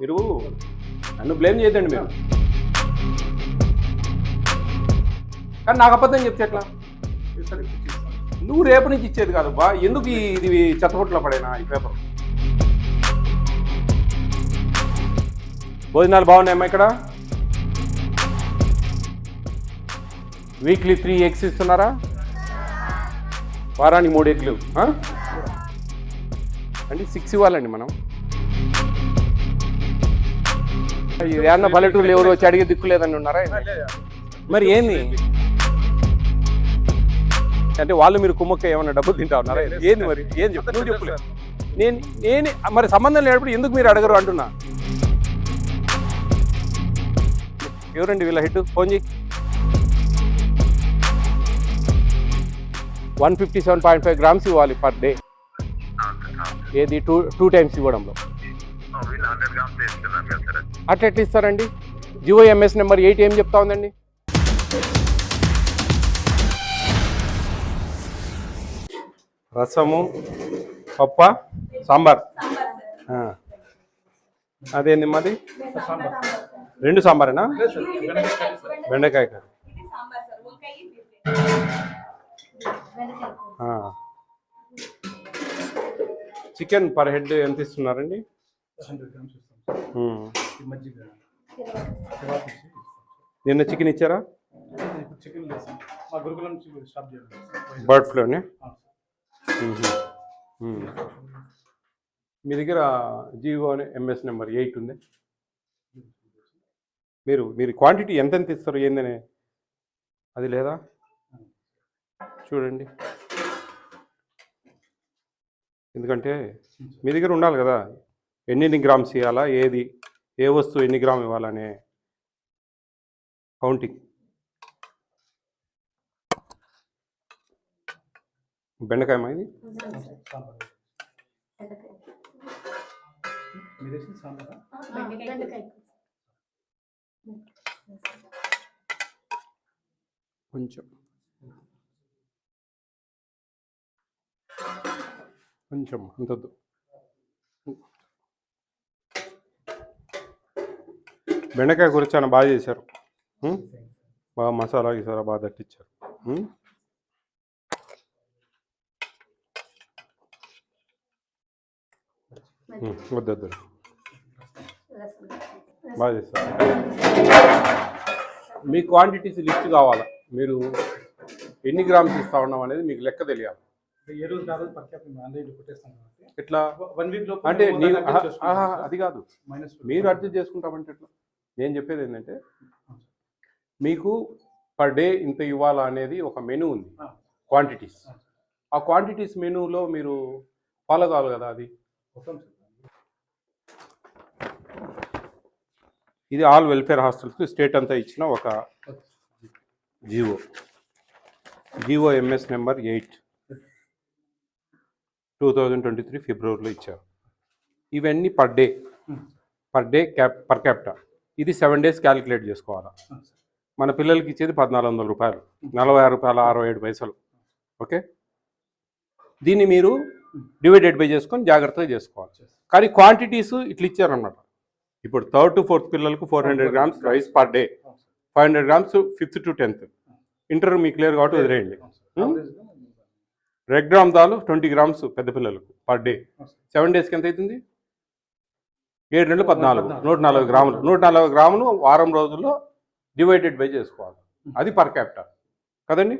మీరు నన్ను బ్లేమ్ చేయదండి మీరు. కానీ నాకు అబద్ధం చెప్తే ఎట్లా? నువ్వు రేపు నుంచి ఇచ్చేది కాదు బా. ఎందుకు ఇది చెత్తపొట్లో పడేనా ఈ పేపర్? భోజనాలు బాగున్నాయమ్మా ఇక్కడ? వీక్లీ 3 eggs ఇస్తున్నారా? వారానికి 3 eggs అంటే 6 ఇవ్వాలండి మనం. ఏమన్నా పల్లెటూరులో ఎవరు వచ్చి అడిగే దిక్కు లేదని ఉన్నారా? మరి ఏంది అంటే వాళ్ళు మీరు కుమ్మక్క ఏమన్నా డబ్బులు తింటా ఉన్నారా? ఏంది మరి ఏం చెప్తా? నువ్వు చెప్పలేదు. నేను మరి సంబంధం లేనప్పుడు ఎందుకు మీరు అడగరు అంటున్నా. ఎవరండి వీళ్ళ హెడ్? ఫోన్ చేయి. 157.5 grams ఇవ్వాలి పర్ డే. ఏది టూ టైమ్స్ ఇవ్వడంలో అట్లా ఎట్లా ఇస్తారండి? జియో ఎంఎస్ నెంబర్ 8 ఏం చెప్తా ఉందండి? రసము, పప్ప, సాంబార్. అదేంది మాది? 2 సాంబారేనా? బెండకాయ కర్రీ. చికెన్ పర్ హెడ్ ఎంత ఇస్తున్నారండి? 100 grams. నిన్న చికెన్ ఇచ్చారా? బర్డ్ ఫ్లూనే. మీ దగ్గర జియో ఎంఎస్ నెంబర్ 8 ఉంది. మీరు క్వాంటిటీ ఎంతెంత ఇస్తారు ఏందనే అది లేదా? చూడండి, ఎందుకంటే మీ దగ్గర ఉండాలి కదా ఎన్ని గ్రామ్స్ ఇవ్వాలా, ఏది ఏ వస్తువు ఎన్ని గ్రామ్ ఇవ్వాలనే కౌంటింగ్. బెండకాయ ఇది కొంచెం కొంచెం అంతద్దు. బెండకాయ కూర చాలా బాగా చేశారు. బాగా మసాలా గీసారా బాగా దట్టించారు. వద్దొద్దు బాగా చేస్తారు. మీ క్వాంటిటీస్ లిస్ట్ కావాలా? మీరు ఎన్ని గ్రామ్స్ ఇస్తా ఉన్నాం అనేది మీకు లెక్క తెలియాలి. ఎట్లా అంటే అది కాదు, మీరు అడ్జస్ట్ చేసుకుంటామంటే ఎట్లా? నేను చెప్పేది ఏంటంటే మీకు పర్ డే ఇంత ఇవ్వాలా అనేది ఒక మెనూ ఉంది, క్వాంటిటీస్. ఆ క్వాంటిటీస్ మెనూలో మీరు ఫాలో కావాలి కదా. అది ఇది ఆల్ వెల్ఫేర్ హాస్టల్స్కి స్టేట్ అంతా ఇచ్చిన ఒక జియో ఎంఎస్ నెంబర్ 8 2023 ఫిబ్రవరిలో ఇచ్చారు. ఇవన్నీ పర్ డే పర్ క్యాపిటల్. ఇది 7 days క్యాలిక్యులేట్ చేసుకోవాలా. మన పిల్లలకి ఇచ్చేది 1400 రూపాయలు, 46 రూపాయల 67 పైసలు. ఓకే, దీన్ని మీరు డివైడెడ్ బై చేసుకొని జాగ్రత్తగా చేసుకోవాలి. కానీ క్వాంటిటీస్ ఇట్లా ఇచ్చారన్నమాట. ఇప్పుడు 3rd to 4th పిల్లలకు 400 grams rice per day, 500 grams 5th to 10th. Inter మీకు క్లియర్ కాబట్టి వదిలేయండి. రెడ్ గ్రామ్ దాలు 20 grams పెద్ద పిల్లలకు పర్ డే. 7 daysకి ఎంత అవుతుంది? 7 2 14, 140 గ్రాములు. 140 గ్రాములు వారం రోజుల్లో డివైడెడ్ బై చేసుకోవాలి. అది పర్ క్యాపిటల్ కదండి.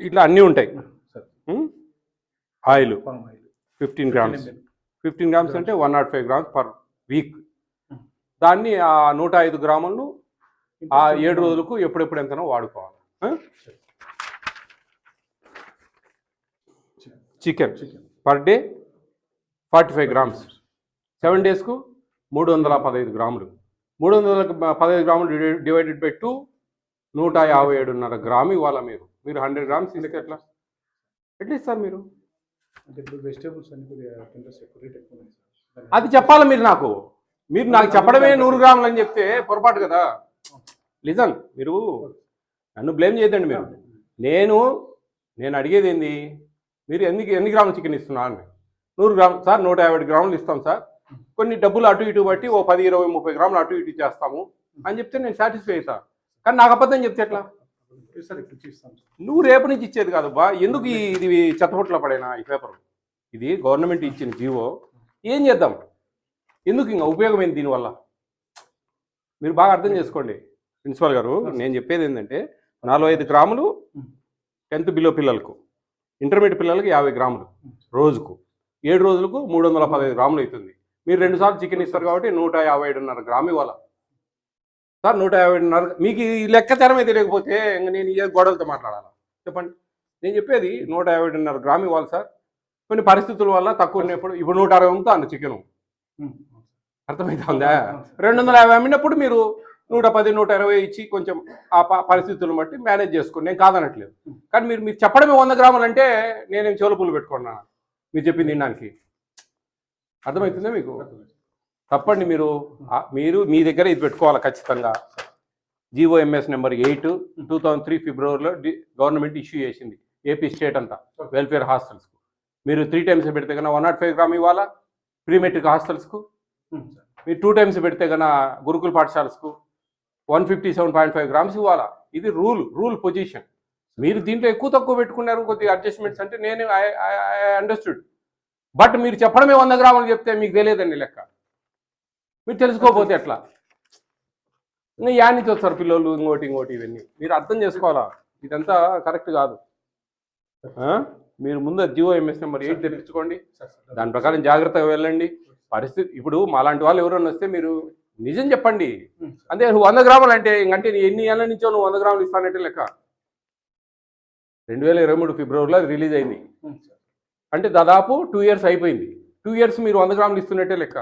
ఇట్లా అన్నీ ఉంటాయి. Oil 15 grams. 15 grams అంటే 105 grams పర్ వీక్. దాన్ని ఆ 105 గ్రాములను ఆ 7 రోజులకు ఎప్పుడెప్పుడు ఎంతనో వాడుకోవాలి. Chicken per day 45 grams. 7 daysకు 315 గ్రాములు. 315 గ్రాములు డివైడెడ్ బై 2 157.5 గ్రాము ఇవ్వాలా మీరు. 100 grams ఇస్తే ఎట్లా ఇస్తారు మీరు? అది చెప్పాలి మీరు నాకు. మీరు నాకు చెప్పడమే 100 గ్రాములు అని చెప్తే పొరపాటు కదా. లిజన్, మీరు నన్ను బ్లేమ్ చేయదండి. నేను అడిగేది ఏంది, మీరు ఎన్ని గ్రాముల చికెన్ ఇస్తున్నారు అని. 100 గ్రాములు సార్, 150 గ్రాములు ఇస్తాం సార్, కొన్ని డబ్బులు అటు ఇటు బట్టి ఓ 10, 20, 30 గ్రాములు అటు ఇటు చేస్తాము అని చెప్తే నేను సాటిస్ఫై అవుతా. కానీ నాకు అబద్ధం చెప్తే ఎట్లా? నువ్వు రేపు నుంచి ఇచ్చేది కాదు బా. ఎందుకు ఇది చెత్తపొట్లో పడేనా ఈ పేపర్? ఇది గవర్నమెంట్ ఇచ్చిన జీవో. ఏం చేద్దాం? ఎందుకు ఇంకా ఉపయోగం ఏంటి దీనివల్ల? మీరు బాగా అర్థం చేసుకోండి ప్రిన్సిపాల్ గారు. నేను చెప్పేది ఏంటంటే 45 గ్రాములు 10th బిలో పిల్లలకు, ఇంటర్మీడియట్ పిల్లలకి 50 గ్రాములు రోజుకు, 7 రోజులకు 315 గ్రాములు అవుతుంది. మీరు 2 సార్లు చికెన్ ఇస్తారు కాబట్టి 157.5 గ్రాము ఇవ్వాలి సార్. 157.5. మీకు ఈ లెక్క తెరమే తెలియకపోతే ఇంక నేను ఈ గొడవలతో మాట్లాడాలా చెప్పండి? నేను చెప్పేది 157.5 గ్రాము ఇవ్వాలి సార్. కొన్ని పరిస్థితుల వల్ల తక్కువ ఉన్నప్పుడు ఇప్పుడు 160 అమ్ముతాను చికెను. అర్థమవుతుందా? 250 అమ్మినప్పుడు మీరు 110, 120 ఇచ్చి కొంచెం ఆ పరిస్థితులను బట్టి మేనేజ్ చేసుకోండి. నేను కాదనట్లేదు. కానీ మీరు చెప్పడమే 100 గ్రాములు అంటే నేనేం చెవుల పూలు పెట్టుకున్నా మీరు చెప్పింది తినడానికి? అర్థమవుతుందా మీకు? తప్పండి. మీరు మీ దగ్గర ఇది పెట్టుకోవాలి ఖచ్చితంగా. GOMS నెంబర్ 8 2003 ఫిబ్రవరిలో గవర్నమెంట్ ఇష్యూ చేసింది ఏపీ స్టేట్ అంతా వెల్ఫేర్ హాస్టల్స్కు. మీరు 3 టైమ్స్ పెడితే కన్నా 105 గ్రామ్ ఇవ్వాలా ప్రీ మెట్రిక్ హాస్టల్స్కు. మీరు 2 టైమ్స్ పెడితే కన్నా గురుకుల పాఠశాలస్కు 157.5 గ్రామ్స్ ఇవ్వాలా. ఇది రూల్ పొజిషన్. మీరు దీంట్లో ఎక్కువ తక్కువ పెట్టుకున్నారు కొద్దిగా అడ్జస్ట్మెంట్స్ అంటే నేను ఐ అండర్స్టూడ్. బట్ మీరు చెప్పడమే 100 గ్రాములు చెప్తే మీకు తెలియదండి లెక్క. మీరు తెలుసుకోకపోతే ఎట్లా? ఇంకా యాడ్ నుంచి వస్తారు పిల్లలు ఇంకోటి ఇవన్నీ. మీరు అర్థం చేసుకోవాలా, ఇదంతా కరెక్ట్ కాదు. మీరు ముందు GOMS నెంబర్ 8 తెప్పించుకోండి. దాని ప్రకారం జాగ్రత్తగా వెళ్ళండి. పరిస్థితి ఇప్పుడు మాలాంటి వాళ్ళు ఎవరైనా వస్తే మీరు నిజం చెప్పండి. అంటే 100 గ్రాములు అంటే ఇంకంటే ఎన్ని ఏళ్ళ నుంచో నువ్వు 100 గ్రాములు ఇస్తానంటే లెక్క. 2023 ఫిబ్రవరిలో అది రిలీజ్ అయింది. అంటే దాదాపు 2 ఇయర్స్ అయిపోయింది. 2 ఇయర్స్ మీరు 100 గ్రాములు ఇస్తున్నట్టే లెక్క.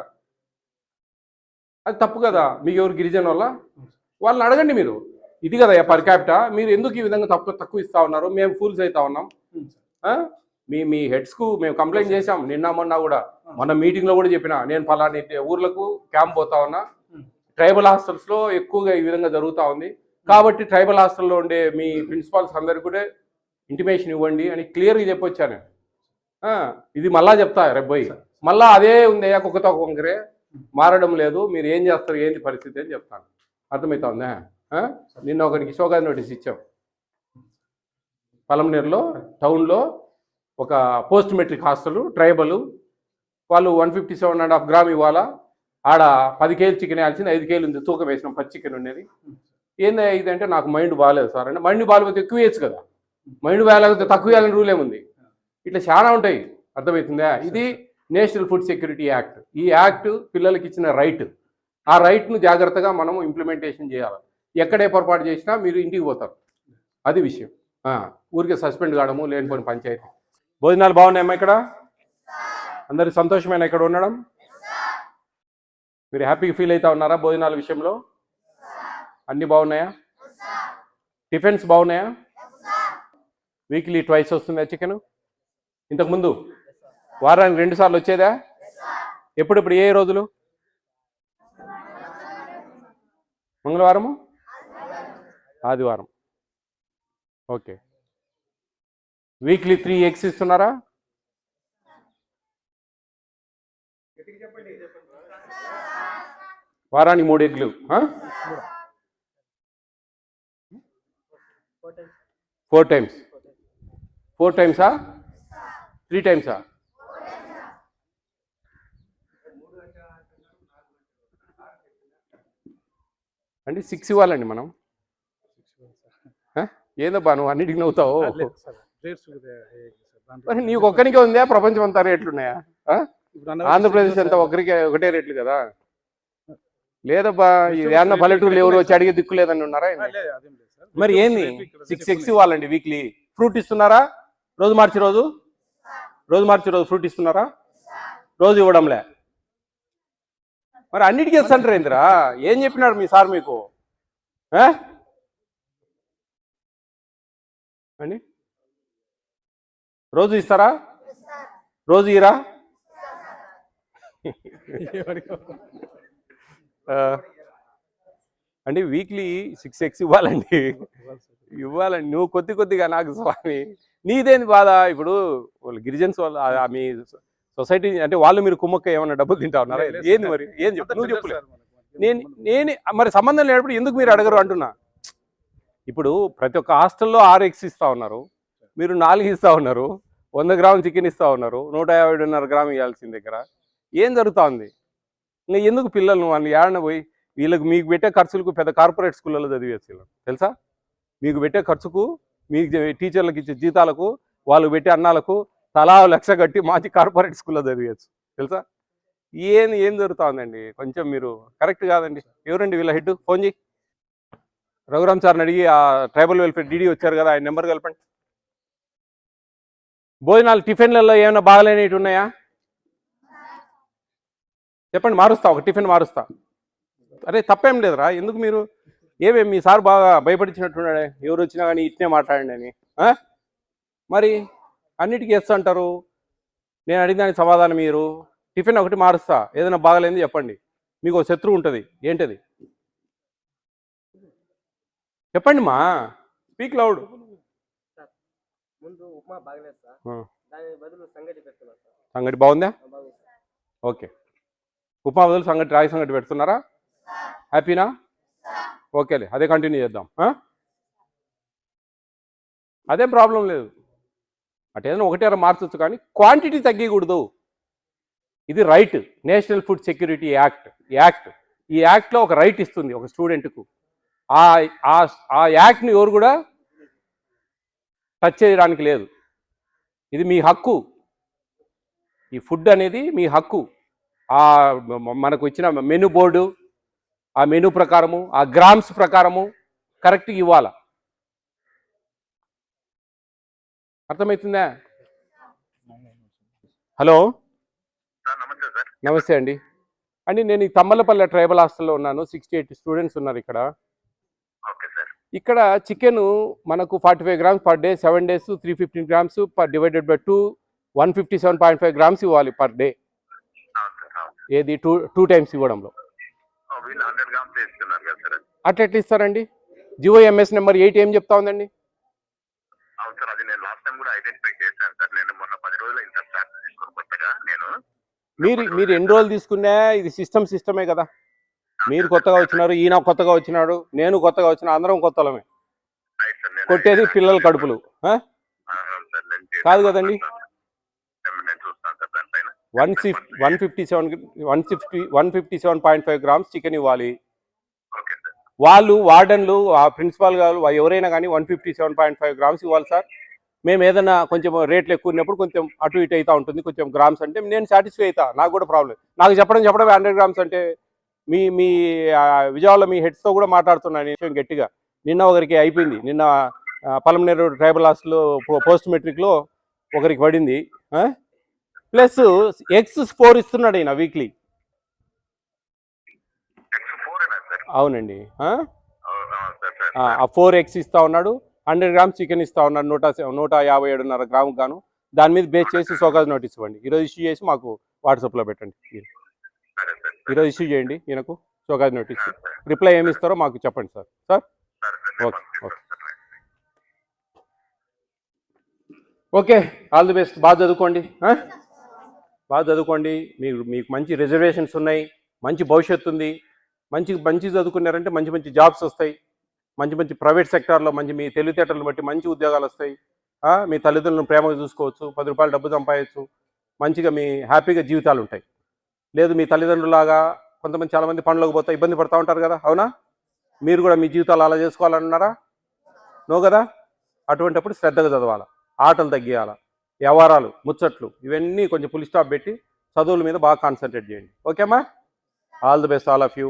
అది తప్పు కదా. మీకు ఎవరు గిరిజన వాళ్ళని అడగండి. మీరు ఇది కదా పర్ క్యాపిటా, మీరు ఎందుకు ఈ విధంగా తక్కువ ఇస్తా ఉన్నారు? మేము ఫూల్స్ అవుతా ఉన్నాం. మీ హెడ్స్కు మేము కంప్లైంట్ చేసాం నిన్న మొన్న కూడా. మన మీటింగ్లో కూడా చెప్పిన నేను ఫలాని ఊర్లకు క్యాంప్ పోతా ఉన్నా, ట్రైబల్ హాస్టల్స్లో ఎక్కువగా ఈ విధంగా జరుగుతూ ఉంది కాబట్టి ట్రైబల్ హాస్టల్లో ఉండే మీ ప్రిన్సిపాల్స్ అందరికీ కూడా ఇంటిమేషన్ ఇవ్వండి అని క్లియర్గా చెప్పొచ్చాను. ఇది మళ్ళా చెప్తా రేపు పోయి మళ్ళీ అదే ఉంది కుక్కతో వంకరే మారడం లేదు. మీరు ఏం చేస్తారు ఏంటి పరిస్థితి అని చెప్తాను. అర్థమవుతుందా? నిన్న ఒకరికి షోకాజ్ నోటీస్ ఇచ్చాం. పలమనేరులో టౌన్లో ఒక పోస్ట్ మెట్రిక్ హాస్టల్ ట్రైబల్ వాళ్ళు 157.5 గ్రామ్ ఇవ్వాలా. ఆడ 10 కేజీలు చికెన్ వేయాల్సింది 5 కేజీలు ఉంది. తూకం వేసినాం పచ్చి చికెన్ ఉండేది. ఏంది ఇదంటే నాకు మైండ్ బాగాలేదు సార్ అంటే. మైండ్ బాగాలేకపోతే ఎక్కువ వేయచ్చు కదా, మైండ్ బాగాలేకపోతే తక్కువ వేయాలని రూల్ ఏముంది? ఇట్లా చాలా ఉంటాయి. అర్థమవుతుందా? ఇది నేషనల్ ఫుడ్ సెక్యూరిటీ యాక్ట్. ఈ యాక్ట్ పిల్లలకి ఇచ్చిన రైట్. ఆ రైట్ను జాగ్రత్తగా మనం ఇంప్లిమెంటేషన్ చేయాలి. ఎక్కడే పొరపాటు చేసినా మీరు ఇంటికి పోతారు. అది విషయం. ఊరికే సస్పెండ్ కావడము లేనిపోయిన పంచాయతీ. భోజనాలు బాగున్నాయమ్మా ఇక్కడ? అందరికి సంతోషమైన ఇక్కడ ఉండడం? మీరు హ్యాపీగా ఫీల్ అవుతా ఉన్నారా భోజనాల విషయంలో? అన్నీ బాగున్నాయా? టిఫిన్స్ బాగున్నాయా? వీక్లీ ట్వైస్ వస్తుందా చికెన్? ఇంతకుముందు వారానికి 2 సార్లు వచ్చేదా? ఎప్పుడెప్పుడు ఏ రోజులు? మంగళవారము, ఆదివారం. ఓకే. వీక్లీ 3 ఎగ్స్ ఇస్తున్నారా? వారానికి 3 ఎగ్లు. 4 టైమ్స్. 4 టైమ్సా? 3 టైమ్సా? అంటే 6 ఇవ్వాలండి మనం. ఏందబ్బా నువ్వు అన్నిటికి నవ్వుతావు? మరి నీకు ఒక్కరికే ఉందా? ప్రపంచం అంతా రేట్లున్నాయా? ఆంధ్రప్రదేశ్ అంతా ఒకటే రేట్లు కదా. లేదబ్బా ఏమన్నా పల్లెటూరులో ఎవరు వచ్చి అడిగే దిక్కు లేదని ఉన్నారా? మరి ఏంది 6 ఎగ్స్ ఇవ్వాలండి వీక్లీ. ఫ్రూట్ ఇస్తున్నారా? రోజు మార్చి రోజు ఫ్రూట్ ఇస్తున్నారా? రోజు ఇవ్వడంలే. మరి అన్నిటికీ ఇస్తాంటారు ఏందిరా? ఏం చెప్పినాడు మీ సార్ మీకు? అండి రోజు ఇస్తారా? రోజు ఇరా? అంటే వీక్లీ 6 ఎగ్స్ ఇవ్వాలండి. నువ్వు కొద్దిగా నాకు స్వామి నీదేంది బాధ? ఇప్పుడు వాళ్ళు గిరిజన్స్ వాళ్ళు మీ సొసైటీ అంటే వాళ్ళు మీరు కుమ్మక్క ఏమన్నా డబ్బులు తింటా ఉన్నారా? ఏంది మరి ఏం చెప్పు, నువ్వు చెప్పు. నేను మరి సంబంధం లేనప్పుడు ఎందుకు మీరు అడగరు అంటున్నా. ఇప్పుడు ప్రతి ఒక్క హాస్టల్లో 6 ఎగ్స్ ఇస్తా ఉన్నారు, మీరు 4 ఇస్తా ఉన్నారు, 100 గ్రాములు చికెన్ ఇస్తా ఉన్నారు, 150.5 గ్రాములు ఇవ్వాల్సిన దగ్గర ఏం జరుగుతూ ఉంది? ఇంకా ఎందుకు పిల్లలు వాళ్ళు ఏడన పోయి వీళ్ళకి మీకు పెట్టే ఖర్చులకు పెద్ద కార్పొరేట్ స్కూళ్ళలో చదివేసి తెలుసా? మీకు పెట్టే ఖర్చుకు మీకు టీచర్లకు ఇచ్చే జీతాలకు వాళ్ళు పెట్టే అన్నాలకు తలా 1,00,000 కట్టి మంచి కార్పొరేట్ స్కూల్లో చదివేయచ్చు తెలుసా? ఏం జరుగుతుందండి? కొంచెం మీరు కరెక్ట్ కాదండి. ఎవరండి వీళ్ళ హెడ్? ఫోన్ చేయి. రఘురామ్ సార్ని అడిగి ఆ ట్రైబల్ వెల్ఫేర్ డీడీ వచ్చారు కదా, ఆయన నెంబర్ కలపండి. భోజనాలు టిఫిన్లలో ఏమైనా బాగలేనివి ఉన్నాయా చెప్పండి, మారుస్తా, ఒక టిఫిన్ మారుస్తా. అరే తప్పేం లేదురా, ఎందుకు మీరు మీ సార్ బాగా భయపడించినట్టున్నాడే, ఎవరు వచ్చినా కానీ ఇట్నే మాట్లాడండి అని. మరి అన్నిటికీ అంటారు. నేను అడిగిన దానికి సమాధానం మీరు. టిఫిన్ ఒకటి మారుస్తా, ఏదైనా బాగలేని చెప్పండి. మీకు ఒక శత్రువు ఉంటుంది, ఏంటది చెప్పండి మా. Speak loud. సంగటి బాగుందా? ఓకే, ఉప్మా బదులు సంగటి, రాగి సంగటి పెడుతున్నారా? హ్యాపీనా? ఓకేలే, అదే కంటిన్యూ చేద్దాం. అదేం ప్రాబ్లం లేదు. అటు ఏదైనా ఒకటి అర మార్చొచ్చు, కానీ క్వాంటిటీ తగ్గకూడదు. ఇది right. National food security act ఈ యాక్ట్లో ఒక రైట్ ఇస్తుంది ఒక స్టూడెంట్కు. ఆ యాక్ట్ని ఎవరు కూడా టచ్ చేయడానికి లేదు. ఇది మీ హక్కు. ఈ ఫుడ్ అనేది మీ హక్కు. మనకు ఇచ్చిన మెనూ బోర్డు, ఆ మెనూ ప్రకారము, ఆ గ్రామ్స్ ప్రకారము కరెక్ట్గా ఇవ్వాలా. అర్థమవుతుందా? హలో, నమస్తే అండి. నేను ఈ తమ్మలపల్లె ట్రైబల్ హాస్టల్లో ఉన్నాను. 68 స్టూడెంట్స్ ఉన్నారు ఇక్కడ. ఇక్కడ చికెన్ మనకు 45 grams per day, 7 days 315 grams per divided by 2 157.5 grams ఇవ్వాలి పర్ డే. ఏది టూ టైమ్స్ ఇవ్వడంలో అట్లా ఎట్లా ఇస్తారండి? జిఓఎంఎస్ నెంబర్ 8 ఏం చెప్తా ఉందండి? మీరు ఎన్ని రోజులు తీసుకున్నా ఇది సిస్టమే కదా. మీరు కొత్తగా వచ్చినారు, ఈయన కొత్తగా వచ్చినాడు, నేను కొత్తగా వచ్చిన, అందరం కొత్తలమే. కొట్టేది పిల్లల కడుపులు కాదు కదండి. 157.5 grams చికెన్ ఇవ్వాలి. వాళ్ళు వార్డన్లు, ఆ ప్రిన్సిపాల్ గారు ఎవరైనా కానీ 157.5 grams ఇవ్వాలి సార్. మేము ఏదైనా కొంచెం రేట్లు ఎక్కువ ఉన్నప్పుడు కొంచెం అటు ఇటు అవుతూ ఉంటుంది, కొంచెం గ్రామ్స్ అంటే నేను సాటిస్ఫై అవుతా, నాకు కూడా ప్రాబ్లం. నాకు చెప్పడం 100 grams అంటే మీ విజయవాడలో మీ హెడ్స్తో కూడా మాట్లాడుతున్నాను విషయం గట్టిగా. నిన్న ఒకరికి అయిపోయింది, నిన్న పలమనేరు ట్రైబల్ హాస్టల్లో పోస్ట్ మెట్రిక్లో ఒకరికి పడింది. ప్లస్ ఎగ్స్ 4 ఇస్తున్నాడు ఈయన వీక్లీ. అవునండి, ఆ 4 eggs ఇస్తా ఉన్నాడు, 100 grams చికెన్ ఇస్తా ఉన్నాడు, 157.5 grams గాను. దాని మీద బేస్ చేసి సోకాజ్ నోటీస్ ఇవ్వండి. ఈరోజు ఇష్యూ చేసి మాకు వాట్సాప్లో పెట్టండి. ఈరోజు ఇష్యూ చేయండి ఈయనకు సోకాజ్ నోటీస్. రిప్లై ఏమి ఇస్తారో మాకు చెప్పండి sir. Okay okay okay, all the best. బాగా చదువుకోండి, బాగా చదువుకోండి. మీకు మంచి రిజర్వేషన్స్ ఉన్నాయి, మంచి భవిష్యత్తు ఉంది. మంచి చదువుకున్నారంటే మంచి జాబ్స్ వస్తాయి. మంచి ప్రైవేట్ సెక్టార్లో మీ తెలివితేటలను బట్టి మంచి ఉద్యోగాలు వస్తాయి. మీ తల్లిదండ్రులను ప్రేమగా చూసుకోవచ్చు, 10 రూపాయలు డబ్బు సంపాదించు, మంచిగా మీ హ్యాపీగా జీవితాలు ఉంటాయి. లేదు మీ తల్లిదండ్రులాగా చాలామంది పనులకు పోతా ఇబ్బంది పడుతూ ఉంటారు కదా, అవునా? మీరు కూడా మీ జీవితాలు అలా చేసుకోవాలన్నారా? నో కదా. అటువంటిప్పుడు శ్రద్ధగా చదవాలి, ఆటలు తగ్గియాలి, వ్యవహారాలు, ముచ్చట్లు ఇవన్నీ కొంచెం ఫుల్ స్టాప్ పెట్టి చదువుల మీద బాగా కాన్సన్ట్రేట్ చేయండి. ఓకేమ్మా? All the best all of you.